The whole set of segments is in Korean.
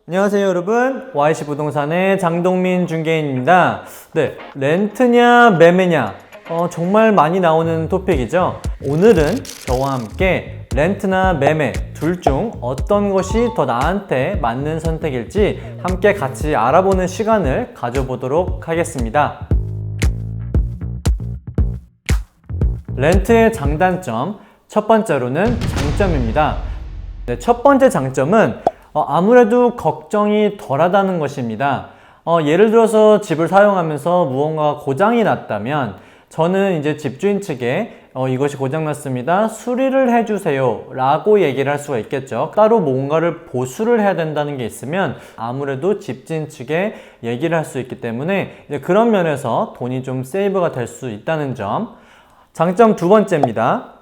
안녕하세요 여러분, YC 부동산의 장동민 중개인입니다. 네, 렌트냐 매매냐 정말 많이 나오는 토픽이죠. 오늘은 저와 함께 렌트나 매매 둘 중 어떤 것이 더 나한테 맞는 선택일지 함께 같이 알아보는 시간을 가져보도록 하겠습니다. 렌트의 장단점, 첫 번째로는 장점입니다. 네, 첫 번째 장점은 아무래도 걱정이 덜하다는 것입니다. 예를 들어서 집을 사용하면서 무언가 고장이 났다면 저는 이제 집주인 측에 이것이 고장났습니다, 수리를 해주세요 라고 얘기를 할 수가 있겠죠. 따로 뭔가를 보수를 해야 된다는 게 있으면 아무래도 집주인 측에 얘기를 할 수 있기 때문에 이제 그런 면에서 돈이 좀 세이브가 될 수 있다는 점. 장점 두 번째입니다.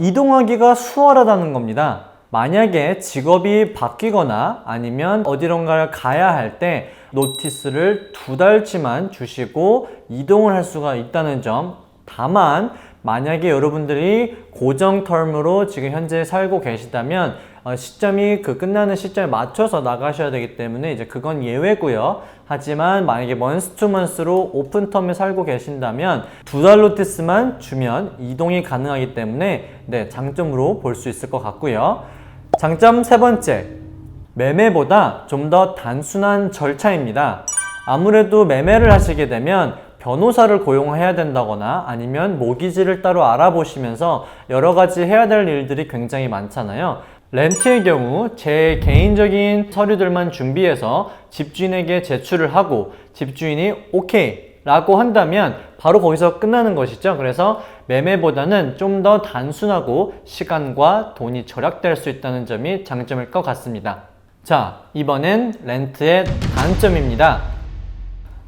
이동하기가 수월하다는 겁니다. 만약에 직업이 바뀌거나 아니면 어디론가를 가야 할 때 노티스를 2달치만 주시고 이동을 할 수가 있다는 점. 다만 만약에 여러분들이 고정 텀으로 지금 현재 살고 계시다면 시점이 끝나는 시점에 맞춰서 나가셔야 되기 때문에 이제 그건 예외고요. 하지만 만약에 먼스 투 먼스로 오픈 텀에 살고 계신다면 2달 노티스만 주면 이동이 가능하기 때문에 네, 장점으로 볼 수 있을 것 같고요. 장점 세 번째, 매매보다 좀 더 단순한 절차입니다. 아무래도 매매를 하시게 되면 변호사를 고용해야 된다거나 아니면 모기지를 따로 알아보시면서 여러 가지 해야 될 일들이 굉장히 많잖아요. 렌트의 경우 제 개인적인 서류들만 준비해서 집주인에게 제출을 하고 집주인이 오케이 라고 한다면 바로 거기서 끝나는 것이죠. 그래서 매매보다는 좀 더 단순하고 시간과 돈이 절약될 수 있다는 점이 장점일 것 같습니다. 자, 이번엔 렌트의 단점입니다.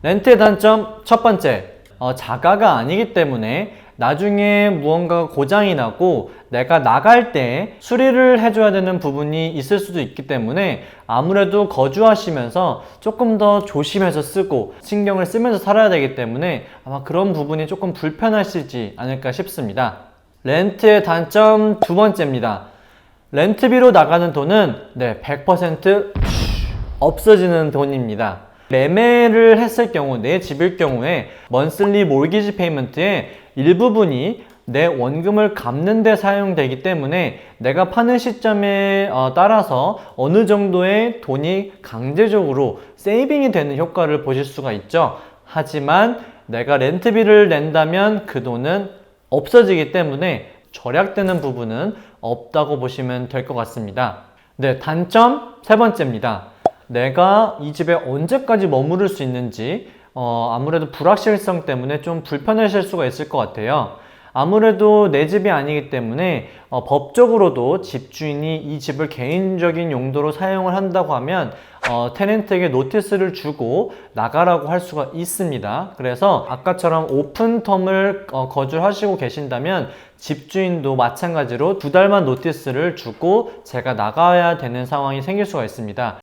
렌트의 단점 첫 번째, 자가가 아니기 때문에 나중에 무언가 고장이 나고 내가 나갈 때 수리를 해줘야 되는 부분이 있을 수도 있기 때문에 아무래도 거주하시면서 조금 더 조심해서 쓰고 신경을 쓰면서 살아야 되기 때문에 아마 그런 부분이 조금 불편하시지 않을까 싶습니다. 렌트의 단점 두 번째입니다. 렌트비로 나가는 돈은 100% 없어지는 돈입니다. 매매를 했을 경우, 내 집일 경우에 먼슬리 몰기지 페이먼트의 일부분이 내 원금을 갚는 데 사용되기 때문에 내가 파는 시점에 따라서 어느 정도의 돈이 강제적으로 세이빙이 되는 효과를 보실 수가 있죠. 하지만 내가 렌트비를 낸다면 그 돈은 없어지기 때문에 절약되는 부분은 없다고 보시면 될 것 같습니다. 네, 단점 세 번째입니다. 내가 이 집에 언제까지 머무를 수 있는지 아무래도 불확실성 때문에 좀 불편하실 수가 있을 것 같아요. 아무래도 내 집이 아니기 때문에 법적으로도 집주인이 이 집을 개인적인 용도로 사용을 한다고 하면 테넌트에게 노티스를 주고 나가라고 할 수가 있습니다. 그래서 아까처럼 오픈 텀을 거주하시고 계신다면 집주인도 마찬가지로 2달만 노티스를 주고 제가 나가야 되는 상황이 생길 수가 있습니다.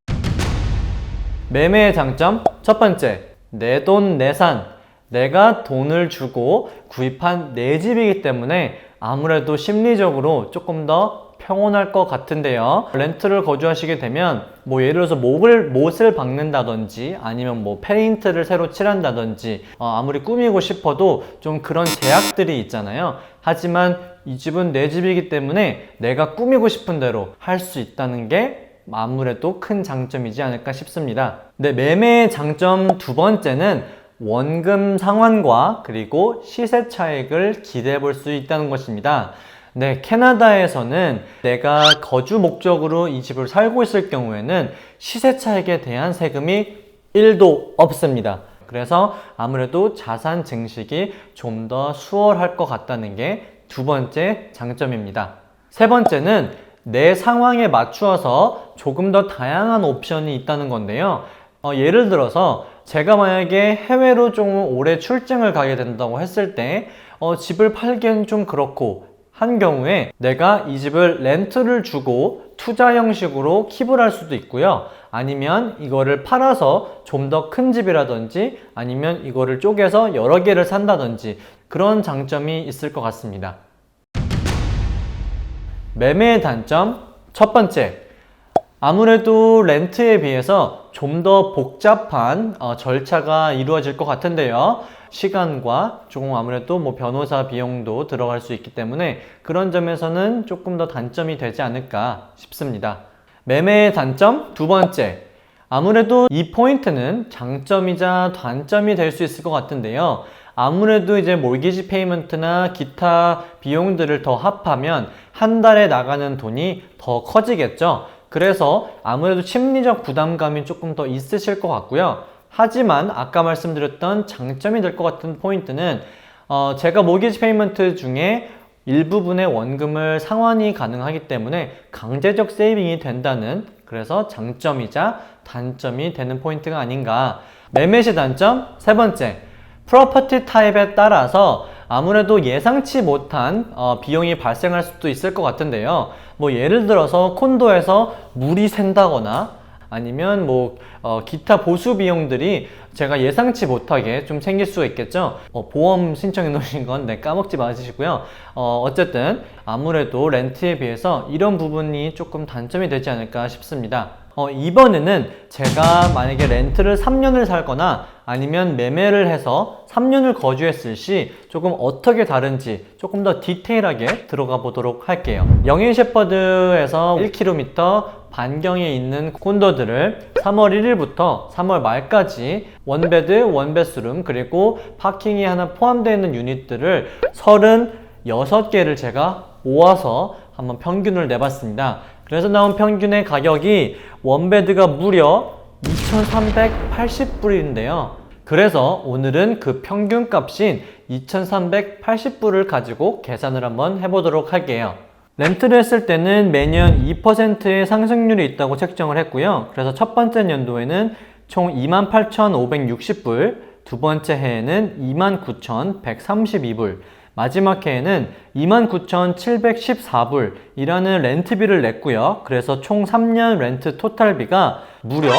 매매의 장점 첫 번째, 내 돈 내산. 내가 돈을 주고 구입한 내 집이기 때문에 아무래도 심리적으로 조금 더 평온할 것 같은데요. 렌트를 거주하시게 되면 예를 들어서 못을 박는다든지 아니면 페인트를 새로 칠한다든지 아무리 꾸미고 싶어도 좀 그런 제약들이 있잖아요. 하지만 이 집은 내 집이기 때문에 내가 꾸미고 싶은 대로 할 수 있다는 게 아무래도 큰 장점이지 않을까 싶습니다. 네, 매매의 장점 두 번째는 원금 상환과 그리고 시세 차익을 기대해 볼 수 있다는 것입니다. 네, 캐나다에서는 내가 거주 목적으로 이 집을 살고 있을 경우에는 시세 차익에 대한 세금이 1도 없습니다. 그래서 아무래도 자산 증식이 좀 더 수월할 것 같다는 게 두 번째 장점입니다. 세 번째는 내 상황에 맞추어서 조금 더 다양한 옵션이 있다는 건데요. 예를 들어서 제가 만약에 해외로 좀 오래 출장을 가게 된다고 했을 때 집을 팔기엔 좀 그렇고 한 경우에 내가 이 집을 렌트를 주고 투자 형식으로 킵을 할 수도 있고요. 아니면 이거를 팔아서 좀 더 큰 집이라든지 아니면 이거를 쪼개서 여러 개를 산다든지 그런 장점이 있을 것 같습니다. 매매의 단점 첫 번째, 아무래도 렌트에 비해서 좀 더 복잡한 절차가 이루어질 것 같은데요. 시간과 조금 아무래도 뭐 변호사 비용도 들어갈 수 있기 때문에 그런 점에서는 조금 더 단점이 되지 않을까 싶습니다. 매매의 단점 두 번째. 아무래도 이 포인트는 장점이자 단점이 될 수 있을 것 같은데요. 아무래도 이제 몰기지 페이먼트나 기타 비용들을 더 합하면 한 달에 나가는 돈이 더 커지겠죠. 그래서 아무래도 심리적 부담감이 조금 더 있으실 것 같고요. 하지만 아까 말씀드렸던 장점이 될 것 같은 포인트는 제가 몰기지 페이먼트 중에 일부분의 원금을 상환이 가능하기 때문에 강제적 세이빙이 된다는, 그래서 장점이자 단점이 되는 포인트가 아닌가. 매매 시 단점 세 번째. 프로퍼티 타입에 따라서 아무래도 예상치 못한 비용이 발생할 수도 있을 것 같은데요. 뭐 예를 들어서 콘도에서 물이 샌다거나 아니면 뭐 기타 보수 비용들이 제가 예상치 못하게 좀 생길 수가 있겠죠. 보험 신청해 놓으신 건 까먹지 마시고요. 어쨌든 아무래도 렌트에 비해서 이런 부분이 조금 단점이 되지 않을까 싶습니다. 이번에는 제가 만약에 렌트를 3년을 살거나 아니면 매매를 해서 3년을 거주했을 시 조금 어떻게 다른지 조금 더 디테일하게 들어가 보도록 할게요. 영인 셰퍼드에서 1km 반경에 있는 콘도들을 3월 1일부터 3월 말까지 원베드, 원베스룸 그리고 파킹이 하나 포함되어 있는 유닛들을 36개를 제가 모아서 한번 평균을 내봤습니다. 그래서 나온 평균의 가격이 원베드가 무려 2,380불인데요. 그래서 오늘은 그 평균 값인 2,380불을 가지고 계산을 한번 해보도록 할게요. 렌트를 했을 때는 매년 2%의 상승률이 있다고 책정을 했고요. 그래서 첫 번째 연도에는 총 28,560불, 두 번째 해에는 29,132불, 마지막 해에는 29,714불이라는 렌트비를 냈고요. 그래서 총 3년 렌트 토탈비가 무려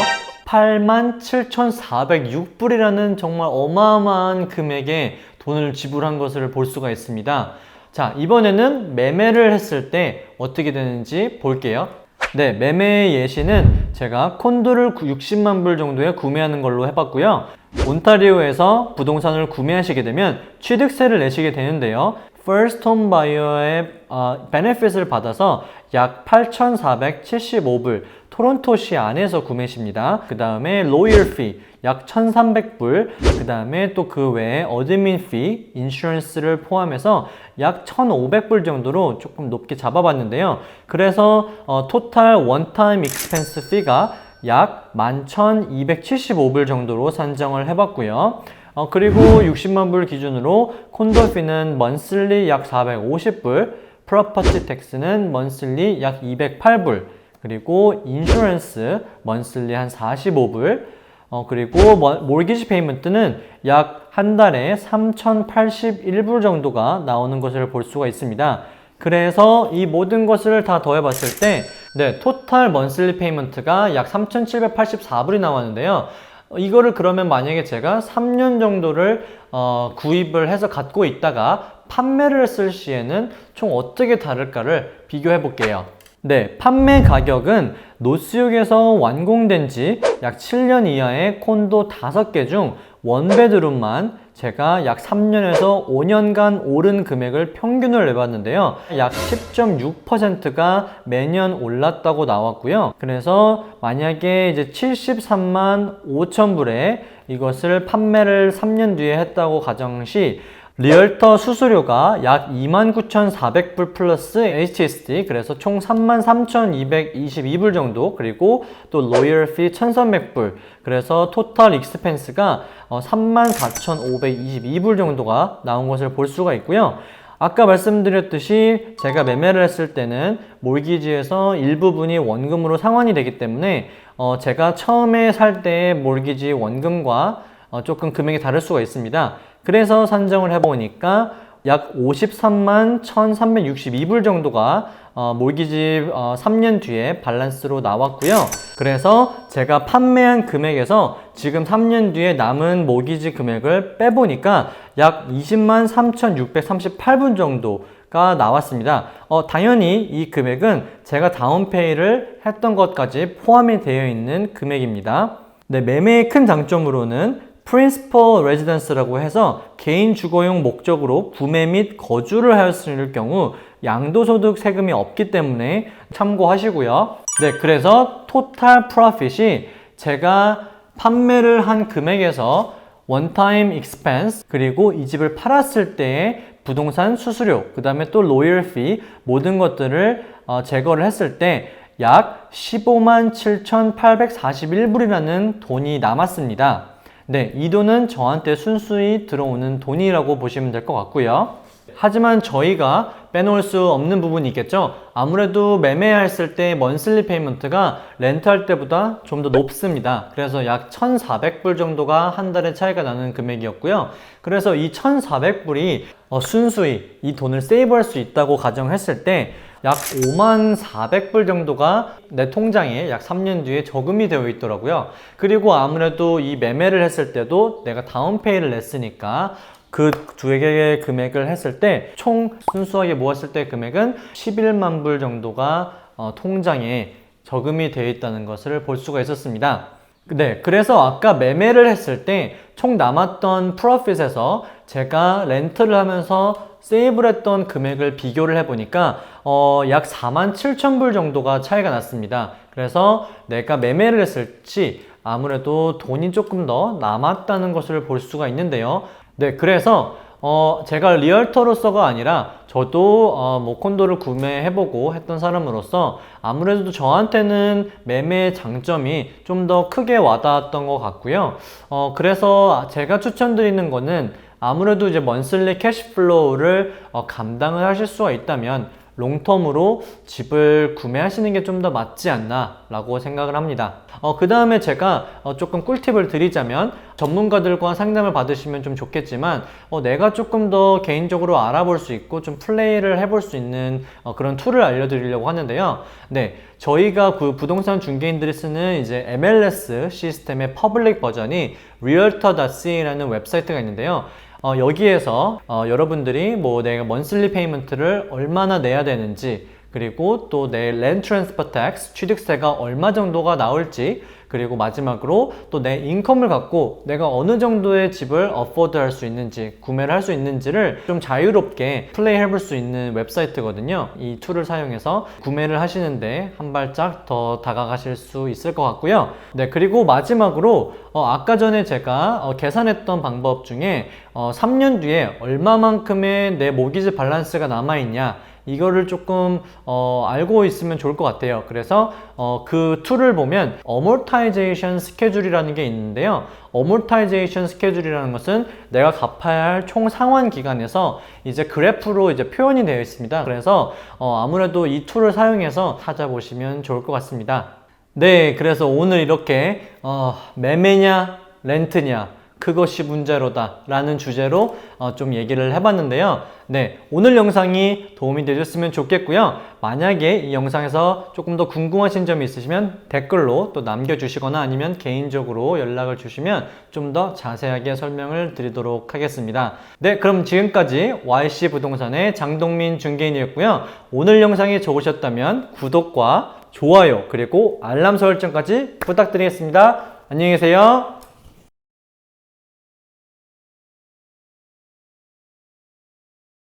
87,406불이라는 정말 어마어마한 금액의 돈을 지불한 것을 볼 수가 있습니다. 자, 이번에는 매매를 했을 때 어떻게 되는지 볼게요. 네, 매매의 예시는 제가 콘도를 60만 불 정도에 구매하는 걸로 해봤고요. 온타리오에서 부동산을 구매하시게 되면 취득세를 내시게 되는데요. First Home Buyer의 베네핏을 받아서 약 8,475불, 토론토시 안에서 구매십니다. 그 다음에 Lawyer Fee 약 1,300불, 그 다음에 또 그 외에 어드민 Fee, 인슈런스를 포함해서 약 1,500불 정도로 조금 높게 잡아봤는데요. 그래서 토탈 원타임 익스펜스 피가 약 11,275불 정도로 산정을 해봤고요. 그리고 60만 불 기준으로 콘도 피는 먼슬리 약 450불, 프로퍼티 텍스는 먼슬리 약 208불, 그리고 인슈런스 먼슬리 한 45불, 그리고 몰기지 페이먼트는 약 한 달에 3,081불 정도가 나오는 것을 볼 수가 있습니다. 그래서 이 모든 것을 다 더해봤을 때 토탈 먼슬리 페이먼트가 약 3,784불이 나왔는데요. 이거를 그러면 만약에 제가 3년 정도를 구입을 해서 갖고 있다가 판매를 했을 시에는 총 어떻게 다를까를 비교해 볼게요. 네, 판매 가격은 노스역에서 완공된 지 약 7년 이하의 콘도 5개 중 원베드룸만 제가 약 3년에서 5년간 오른 금액을 평균을 내봤는데요. 약 10.6%가 매년 올랐다고 나왔고요. 그래서 만약에 이제 73만 5천 불에 이것을 판매를 3년 뒤에 했다고 가정시 리얼터 수수료가 약 29,400불 플러스 HST, 그래서 총 33,222불 정도, 그리고 또 로이얼 피 1,300불, 그래서 토탈 익스펜스가 34,522불 정도가 나온 것을 볼 수가 있고요. 아까 말씀드렸듯이 제가 매매를 했을 때는 몰기지에서 일부분이 원금으로 상환이 되기 때문에 제가 처음에 살 때의 몰기지 원금과 조금 금액이 다를 수가 있습니다. 그래서 산정을 해보니까 약 53만 1,362불 정도가 몰기지 3년 뒤에 밸런스로 나왔고요. 그래서 제가 판매한 금액에서 지금 3년 뒤에 남은 몰기지 금액을 빼보니까 약 20만 3,638불 정도 나왔습니다. 당연히 이 금액은 제가 다운페이를 했던 것까지 포함이 되어 있는 금액입니다. 네, 매매의 큰 장점으로는 Principal Residence라고 해서 개인 주거용 목적으로 구매 및 거주를 하였을 경우 양도소득 세금이 없기 때문에 참고하시고요. 네, 그래서 Total Profit이 제가 판매를 한 금액에서 원타임 expense 그리고 이 집을 팔았을 때의 부동산 수수료 그 다음에 또 로열 피 모든 것들을 제거를 했을 때 약 157,841불이라는 돈이 남았습니다. 네, 이 돈은 저한테 순수히 들어오는 돈이라고 보시면 될 것 같고요. 하지만 저희가 빼놓을 수 없는 부분이 있겠죠. 아무래도 매매했을 때 먼슬리 페이먼트가 렌트할 때보다 좀 더 높습니다. 그래서 약 1,400불 정도가 한 달에 차이가 나는 금액이었고요. 그래서 이 1,400불이 순수히 이 돈을 세이브할 수 있다고 가정했을 때 약 54,400불 정도가 내 통장에 약 3년 뒤에 저금이 되어 있더라고요. 그리고 아무래도 이 매매를 했을 때도 내가 다운페이를 냈으니까 그 두 개의 금액을 했을 때 총 순수하게 모았을 때 금액은 11만 불 정도가 통장에 저금이 되어 있다는 것을 볼 수가 있었습니다. 네, 그래서 아까 매매를 했을 때 총 남았던 프로핏에서 제가 렌트를 하면서 세이브를 했던 금액을 비교를 해보니까 약 47,000불 정도가 차이가 났습니다. 그래서 내가 매매를 했을지 아무래도 돈이 조금 더 남았다는 것을 볼 수가 있는데요. 네, 그래서 제가 리얼터로서가 아니라 저도 뭐 콘도를 구매해보고 했던 사람으로서 아무래도 저한테는 매매의 장점이 좀 더 크게 와닿았던 것 같고요. 그래서 제가 추천드리는 거는 아무래도 이제 먼슬리 캐시플로우를 감당을 하실 수가 있다면 롱텀으로 집을 구매하시는 게 좀 더 맞지 않나 라고 생각을 합니다. 그 다음에 제가 조금 꿀팁을 드리자면 전문가들과 상담을 받으시면 좀 좋겠지만 내가 조금 더 개인적으로 알아볼 수 있고 좀 플레이를 해볼 수 있는 그런 툴을 알려드리려고 하는데요. 네, 저희가 그 부동산 중개인들이 쓰는 이제 MLS 시스템의 퍼블릭 버전이 realtor.ca라는 웹사이트가 있는데요. 여기에서 여러분들이 뭐 내가 먼슬리 페이먼트를 얼마나 내야 되는지 그리고 또 내 랜드 트랜스퍼 텍스 취득세가 얼마 정도가 나올지 그리고 마지막으로 또 내 인컴을 갖고 내가 어느 정도의 집을 어포드 할 수 있는지 구매를 할 수 있는지를 좀 자유롭게 플레이 해볼 수 있는 웹사이트거든요. 이 툴을 사용해서 구매를 하시는데 한 발짝 더 다가가실 수 있을 것 같고요. 네, 그리고 마지막으로 아까 전에 제가 계산했던 방법 중에 3년 뒤에 얼마만큼의 내 모기지 밸런스가 남아있냐 이거를 조금 알고 있으면 좋을 것 같아요. 그래서 그 툴을 보면 어몰타이제이션 스케줄이라는 게 있는데요. 어몰타이제이션 스케줄이라는 것은 내가 갚아야 할 총 상환 기간에서 이제 그래프로 이제 표현이 되어 있습니다. 그래서 아무래도 이 툴을 사용해서 찾아보시면 좋을 것 같습니다. 네, 그래서 오늘 이렇게 매매냐 렌트냐 그것이 문제로다 라는 주제로 좀 얘기를 해봤는데요. 네, 오늘 영상이 도움이 되셨으면 좋겠고요. 만약에 이 영상에서 조금 더 궁금하신 점이 있으시면 댓글로 또 남겨주시거나 아니면 개인적으로 연락을 주시면 좀 더 자세하게 설명을 드리도록 하겠습니다. 네, 그럼 지금까지 YC 부동산의 장동민 중개인이었고요. 오늘 영상이 좋으셨다면 구독과 좋아요 그리고 알람 설정까지 부탁드리겠습니다. 안녕히 계세요.